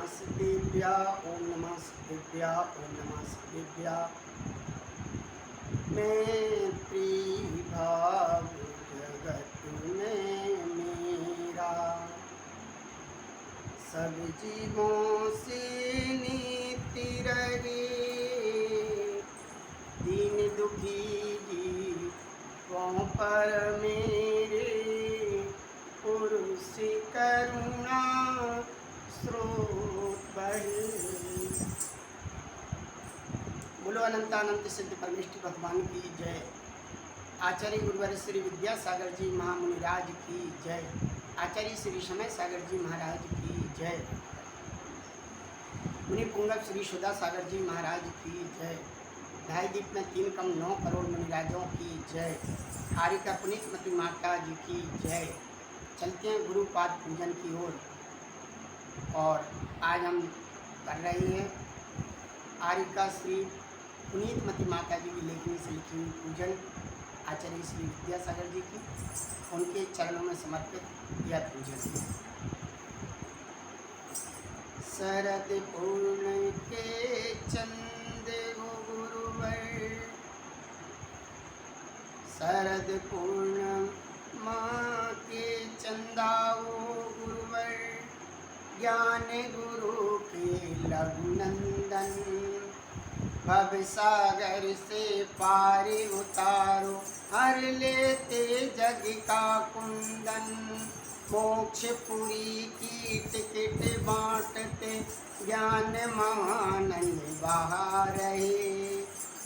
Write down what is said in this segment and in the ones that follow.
सिद्धेभ्या ओम नमः सिद्धेभ्या ओम नमः सिद्धेभ्या। मैत्री भाव जगत में मेरा, सब जीवों से नीति रहे। दीन दुखी जीवों पर मेरे, पुरुष करुणा स्रोत बढ़े। बोलो अनंतानंत सिद्ध परमेष्ठि भगवान की जय। आचार्य गुरुवर श्री विद्यासागर जी महामुनिराज की जय। आचार्य श्री समय सागर जी महाराज की जय। मुनि पुंगव श्री सुधा सागर जी महाराज की जय। ढाई दीप में 3 कम 9 करोड़ मुनिराजों की जय। आर्य का पुनीत मती माता जी की जय। चलते हैं गुरुपाद पूजन की ओर। और आज हम कर रहे हैं आर्य का श्री पुनीत मती माता जी की लेखनी से लिखी हुई पूजन आचार्य श्री विद्यासागर जी की, उनके चरणों में समर्पित यह पूजन। शरद पूर्ण के चंद हो गुरुवर, शरद पूर्ण माँ के चंदाओ गुरुवर, ज्ञान गुरु के लघुनंदन, भव सागर से पार उतारो, हर लेते जग का कुंदन, मोक्षपुरी की टिकट बांटते, ज्ञान महानंद बहा रहे,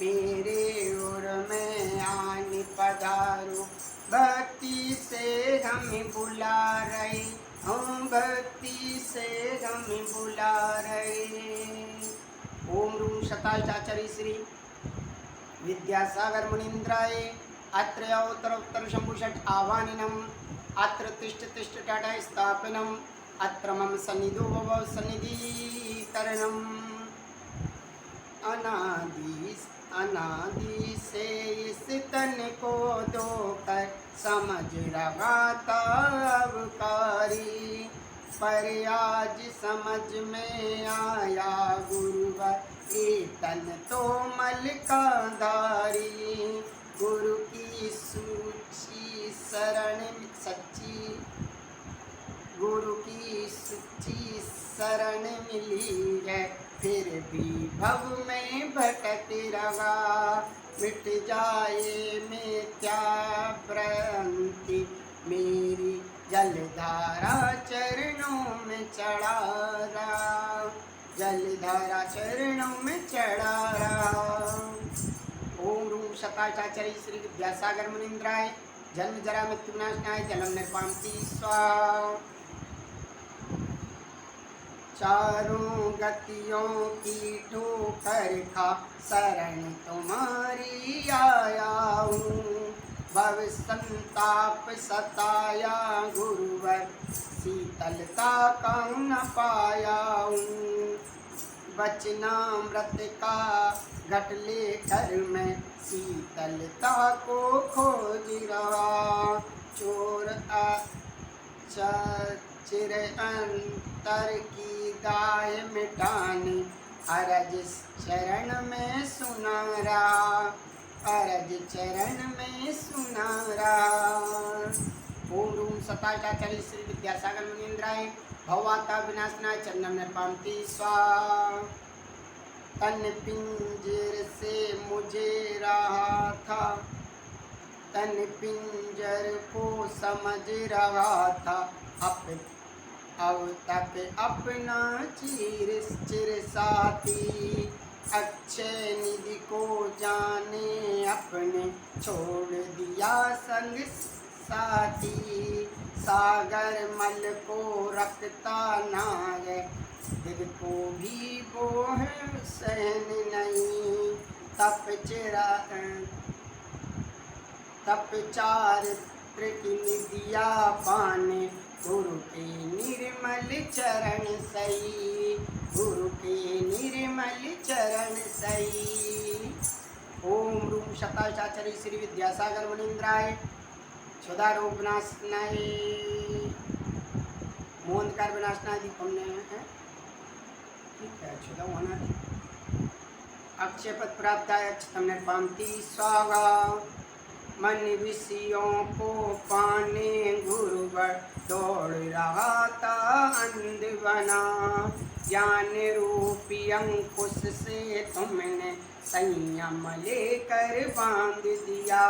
मेरे ओर में आन पधारो, भक्ति से हम बुला रहे, हम भक्ति से हम बुला रहे। ओम रूम शताचार्य श्री विद्यासागर मुनीन्द्राय अत्र उत्तर शंभुषट आह्वानिनम, अत्र तिष्ठ तिष्ठ टाटा स्थापनम, अत्र मम सन्निधो भव सन्निधि करणम। अनादि से इस तन को धोकर समझ रहा था अवकारी, पर आज समझ में आया गुरुवर, ये तन तो मल का धारी, गुरु की सूची शरण सच्ची, गुरु की सूची शरण मिली है, फिर भी भव में भटक रहा, मिट जाए मिथ्या भ्रांति, मेरी जलधारा चरणों में चढ़ा रहा, जलधारा चरणों में चढ़ा रहा। ओम रूम शताचार्य श्री विद्यासागर मुनीन्द्राय जन्म जरा मृत्यु विनाशनाय जलम निर्पांति स्वाहा। चारों गतियों की ठोकर खा शरण तुम्हारी आया हूँ, भव संताप सताया गुरुवर, शीतलता का न पाया हूँ, वचनामृत का घट लेकर मैं शीतलता को खोज रहा, चोर चिर अंतर की दाय मिटाने, अरज चरण में सुना रहा, अरज चरण में सुना रहा। ओम रूम शताचार्य श्री विद्यासागर मुनीन्द्राय भवाता विनाशनाय चरणम निर्पांति स्वाहा। तन पिंजर से मुझे रहा था, तन पिंजर को समझ रहा था, अब तक अपना चिर साथी, अक्षय निधि को जाने अपने छोड़ दिया संग साथी, सागर मल को रखता नाय, दिल को भी बोह सहन नहीं, तप चारित्र की निदिया पाने, गुरु के निर्मल चरण सही, गुरु के निर्मल चरण सही। ओम रूम शताचार्य श्री विद्यासागर मुनीन्द्राय क्षुधा रोग विनाशनाय, मोहंकार विनाशनाय दीपम ने ठीक है, अच्छा होना अक्षय पद प्राप्त है, तमने पामती स्वागा मन विषयों को पाने गुरुवर दौड़ रहा था अंध बना, ज्ञान रूपी अंकुश से तुमने संयम लेकर बांध दिया,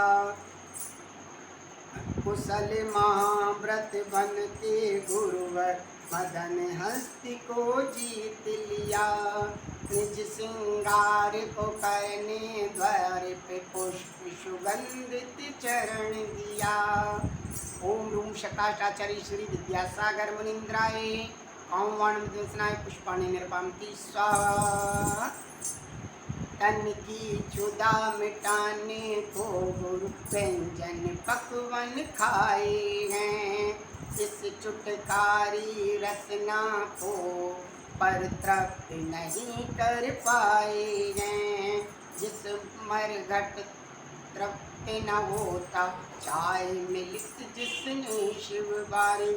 कुशल महाव्रत बन के गुरुवर मदन हस्ती को जीत लिया, निज श्रृंगार को करने द्वार पे पुष्प सुगंधित चरण दिया। ओम रूम शकाशाचार्य श्री विद्यासागर मुनिंद्राय ओम वाण विद्वंसनाय पुष्पाणि निर्पामती स्वाहा। तन की क्षुधा मिटाने को गुरु व्यंजन पकवन खाए हैं, इस चुटकारी रसना को पर तृप्त नहीं कर पाए हैं, जिस मरघट तृप्त न होता चाय मिलित जिसने शिव बारी,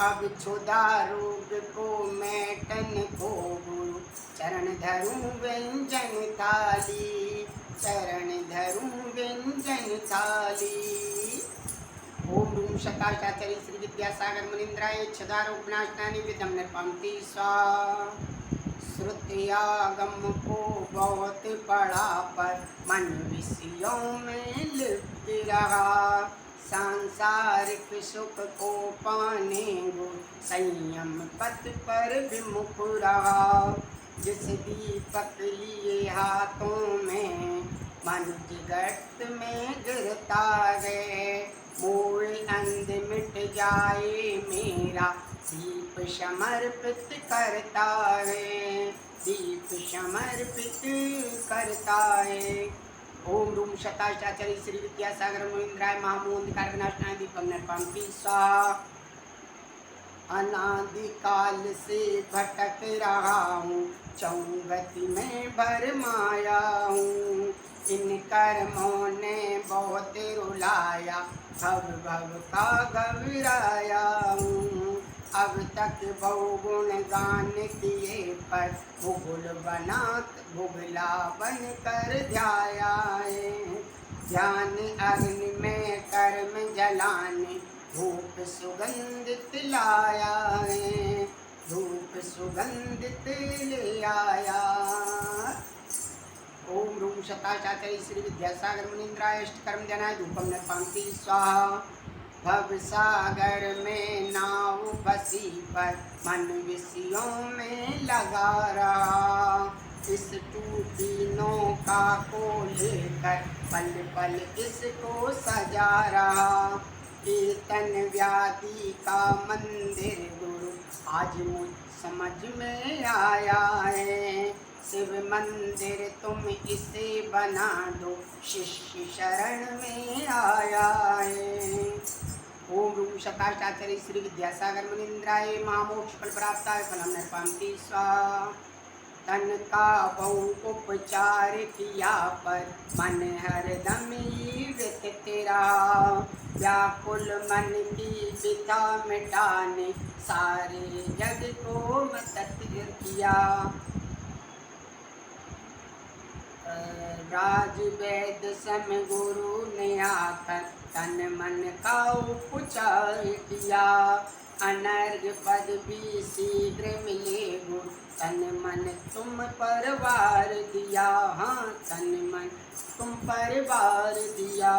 अब क्षुधा रोग को मैटन को गुरु चरण धरूं व्यंजन थाली, चरण धरूं व्यंजन थाली। ओम रूम शकाशाचार्य श्री विद्यासागर मुनिंद्राय क्षुधारोपनाशनानि विदम निर्पंक्ति स्वाहा। श्रुतियागम को बहुत पढ़ा पर मन विषयों में लिप्त रहा, सांसारिक सुख को पाने वो संयम पथ पर विमुख रहा, जिस दीपक लिए हाथों में मनुज गर्त में गिरता है, मोह अंध मिट जाए मेरा दीप समर्पित करता है, दीप समर्पित करता है। ओम रूम शताचार्य श्री विद्यासागर मुनिंद्राय महामूंद कारविनाशनाय दीपम निर्पामती स्वाहा। अनादिकाल से भटक रहा हूँ चौगति में भरमाया हूँ, इन कर्मों ने बहुत रुलाया भव भव का घबराया हूँ, अब तक बहुगुण गान किए पर भुगला बन कर ध्याया है, ध्यान अग्नि में कर्म जलाने धूप सुगंधित लाया है, धूप सुगंधित ले आया। ओम रूम शताचार्य श्री विद्यासागर मुनिंद्राय अष्टकर्म ध्यानाय धूपम निर्पामती स्वाहा। भव सागर में नाव बसी पर मन विषयों में लगा रहा, इस टूटी नौका को लेकर पल पल इसको सजा रहा, कीर्तन व्याधि का मंदिर गुरु आज मुझ समझ में आया है, शिव मंदिर तुम इसे बना दो शिष्य शरण में आया है। ओम रूम शताचार्य श्री विद्यासागर मुनिंद्राय महामोक्ष फल प्राप्ताय फलम निर्पामती स्वाहा। तन का बहु उपचार किया पर मन हरदम व्यथित रहा, व्याकुल मन की विधा मिटाने सारे जग को मदद किया, राज वेद सम गुरु ने आकर तन मन का उपचार किया, अनर्घ पद भी शीघ्र मिले गुरु तन मन तुम पर वार दिया, हाँ तन मन तुम पर वार दिया।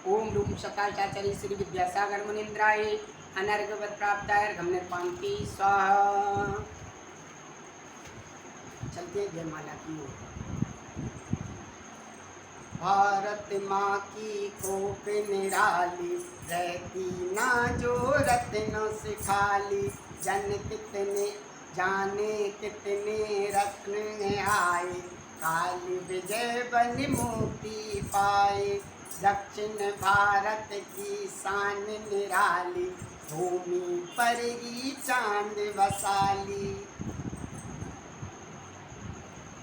ओम रूम शताचार्य श्री विद्यासागर मुनिंद्राय अनर्घ पद प्राप्ताय अर्घम निर्पामती स्वाहा। चलते जयमाला की ओर। भारत माँ की कोप निराली रहती ना जो रत्नों से खाली, जन कितने जाने कितने रत्न आए, काली विजय बन मोती पाए, दक्षिण भारत की शान निराली भूमि पर ही चांद वसाली,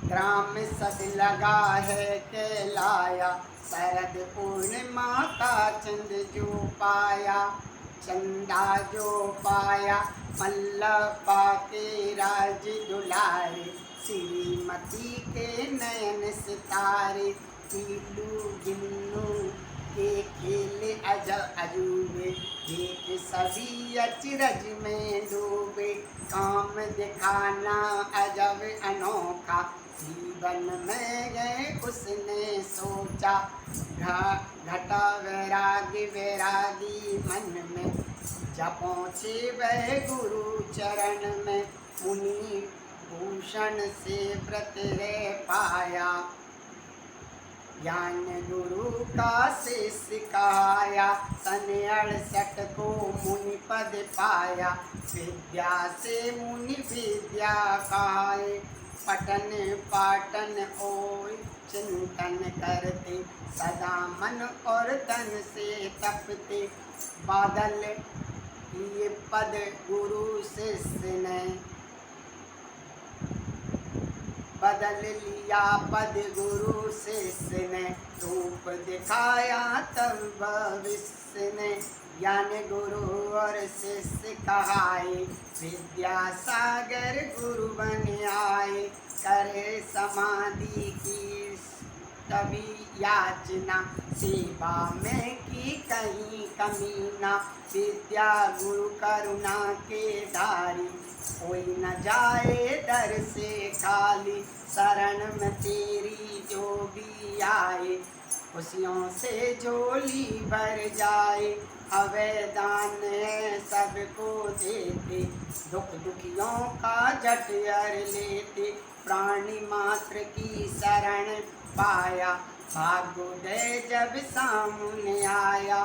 ग्राम सद लगा है कहलाया, शरद पूर्णिमा का चंद जो पाया, चंदा जो पाया मल्लपा के राज दुलारे, श्रीमती के नयन सितारे, पीलू गिन्नू के खेल अजूबे, देख सभी अचरज में डूबे, काम दिखाना अजब अनोखा, जीवन में गए उसने सोचा, घटा वैरागी वैरागी मन में, जब पहुँचे वह गुरु चरण में, मुनि भूषण से व्रत रह पाया, ज्ञान गुरु का शिष्य कहाया, सन 68 को मुनि पद पाया, विद्या से मुनि विद्या कहाए, पठन पाठन और चिंतन करते, सदा मन और तन से तपते, बादल ये पद गुरु शिष्य ने, बदल लिया पद गुरु शिष्य ने, रूप दिखाया तब भविष्य ने, ज्ञान गुरु और शिष्य कहाए, विद्या सागर गुरु बन आए, करे समाधि की तभी याचना, सेवा में की कहीं कमी ना, विद्या गुरु करुणा के धारी, कोई न जाए दर से खाली, शरण में तेरी जो भी आए, खुशियों से झोली भर जाए, अवैदान सबको देते, दुख दुखियों का झट हर लेते, प्राणी मात्र की शरण पाया, भाग्योदय जब सामने आया,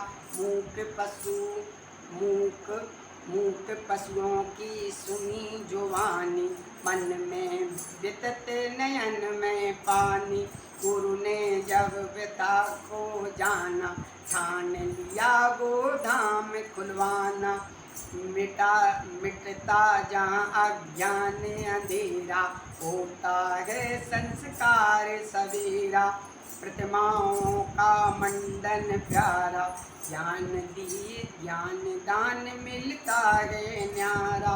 मूक पशुओं की सुनी जुबानी, मन में बितते नयन में पानी, गुरु ने जब पिता को जाना, ठान लिया गोधाम खुलवाना, मिटता जहाँ अज्ञान अंधेरा, होता है संस्कार सवेरा, प्रतिमाओं का मंडन प्यारा, ज्ञान दान मिलता है न्यारा,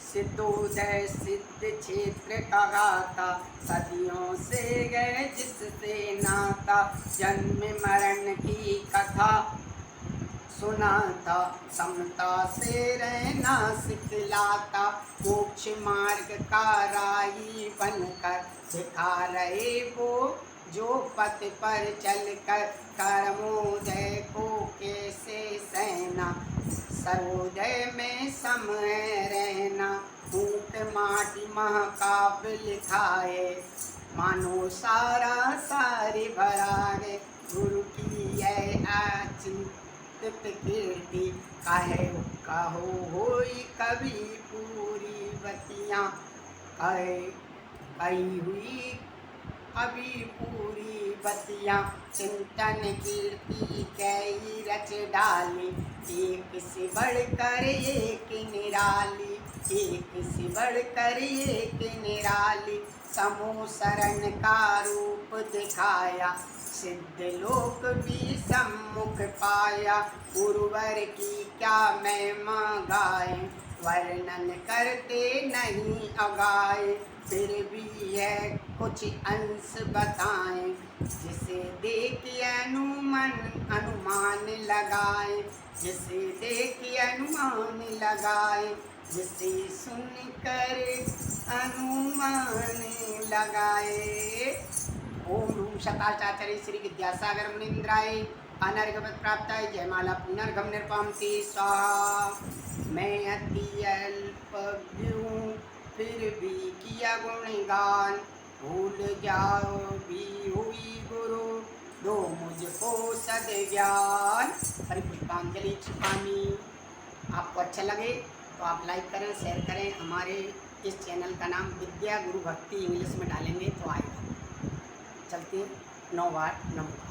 सिद्धोदय सिद्ध क्षेत्र का गाथा, सदियों से गए जिससे नाता, जन्म मरण की कथा सुनाता, समता से रहना सिखलाता, मोक्ष मार्ग का राही बनकर दिखा रहे वो जो पथ पर चलकर, कर्मोदय को कैसे सहना, सर्वोदय में समय रहना, ऊट माटी महाकाव्य लिखाए, मानो सारा सारी भराए, गुरु की है अचिंतित कीर्ति, कहो होई कभी पूरी बतियाँ, कही हुई अभी पूरी बतियाँ, चिंतन कीर्ति कई रच डाली, एक से बढ़कर एक निराली, एक से बढ़कर एक निराली, समूह शरण का रूप दिखाया, सिद्ध लोक भी सम्मुख पाया, गुरुवर की क्या महिमा गाए, वर्णन करते नहीं अगाए, फिर भी है कुछ अंश बताएं, जिसे देख अनुमान लगाए, जिसे देख अनुमान लगाए, जिसे सुनकर अनुमान लगाए। ओम रूम शताचार्य श्री विद्यासागर मुनीन्द्राय अनर्घवत प्राप्ताय जयमाला पुनर्गम निर्पामति स्वाहा। मैं अति अल्पज्ञ हूँ फिर भी किया गुणगान, भूल जाओ भी हुई गुरु दो मुझको सद ज्ञान। हरि पुष्पांजलि छिपानी। आपको अच्छा लगे तो आप लाइक करें, शेयर करें। हमारे इस चैनल का नाम विद्या गुरु भक्ति इंग्लिश में डालेंगे तो आएगा। चलते हैं 9 बार नमो।